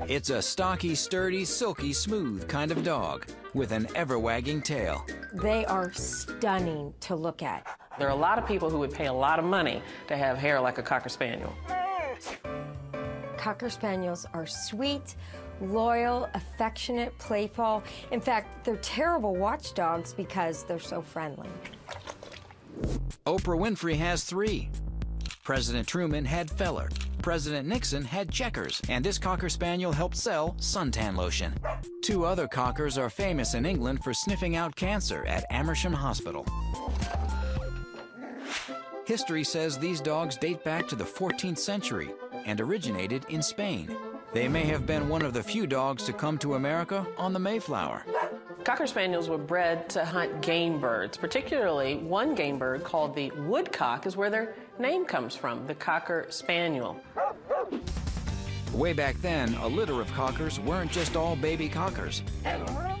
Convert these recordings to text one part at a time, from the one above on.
It's a stocky, sturdy, silky, smooth kind of dog with an ever-wagging tail. They are stunning to look at. There are a lot of people who would pay a lot of money to have hair like a Cocker Spaniel. Cocker Spaniels are sweet, loyal, affectionate, playful. In fact, they're terrible watchdogs because they're so friendly. Oprah Winfrey has 3. President Truman had Feller. President Nixon had Checkers, and this Cocker Spaniel helped sell suntan lotion. 2 other Cockers are famous in England for sniffing out cancer at Amersham Hospital. History says these dogs date back to the 14th century and originated in Spain. They may have been one of the few dogs to come to America on the Mayflower. Cocker Spaniels were bred to hunt game birds, particularly one game bird called the woodcock is where their name comes from, the Cocker Spaniel. Way back then, a litter of cockers weren't just all baby cockers.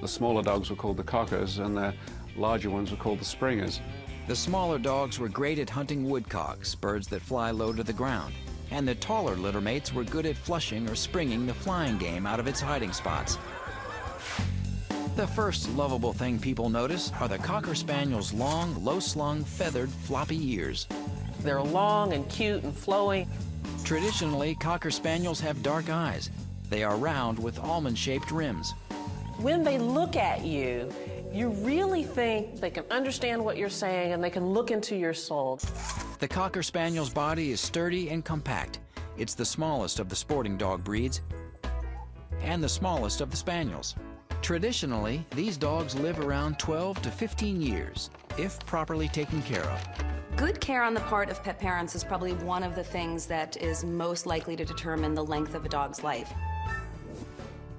The smaller dogs were called the cockers, and the larger ones were called the springers. The smaller dogs were great at hunting woodcocks, birds that fly low to the ground. And the taller littermates were good at flushing or springing the flying game out of its hiding spots. The first lovable thing people notice are the Cocker Spaniel's long, low-slung, feathered, floppy ears. They're long and cute and flowing. Traditionally, Cocker Spaniels have dark eyes. They are round with almond-shaped rims. When they look at you, you really think they can understand what you're saying and they can look into your soul. The Cocker Spaniel's body is sturdy and compact. It's the smallest of the sporting dog breeds and the smallest of the Spaniels. Traditionally, these dogs live around 12 to 15 years, if properly taken care of. Good care on the part of pet parents is probably one of the things that is most likely to determine the length of a dog's life.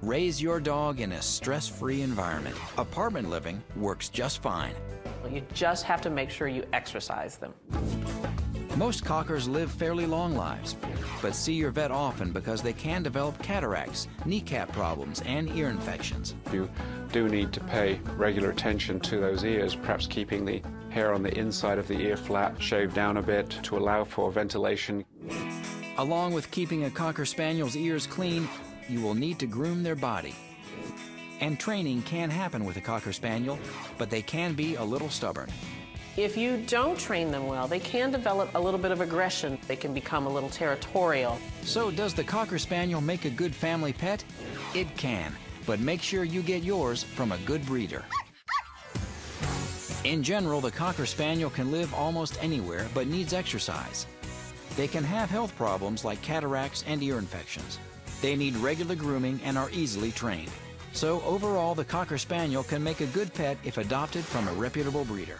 Raise your dog in a stress-free environment. Apartment living works just fine. You just have to make sure you exercise them. Most cockers live fairly long lives, but see your vet often because they can develop cataracts, kneecap problems, and ear infections. You do need to pay regular attention to those ears, perhaps keeping the hair on the inside of the ear flap shaved down a bit to allow for ventilation. Along with keeping a Cocker Spaniel's ears clean, you will need to groom their body. And training can happen with a Cocker Spaniel, but they can be a little stubborn. If you don't train them well, they can develop a little bit of aggression. They can become a little territorial. So does the Cocker Spaniel make a good family pet? It can, but make sure you get yours from a good breeder. In general, the Cocker Spaniel can live almost anywhere but needs exercise. They can have health problems like cataracts and ear infections. They need regular grooming and are easily trained. So overall, the Cocker Spaniel can make a good pet if adopted from a reputable breeder.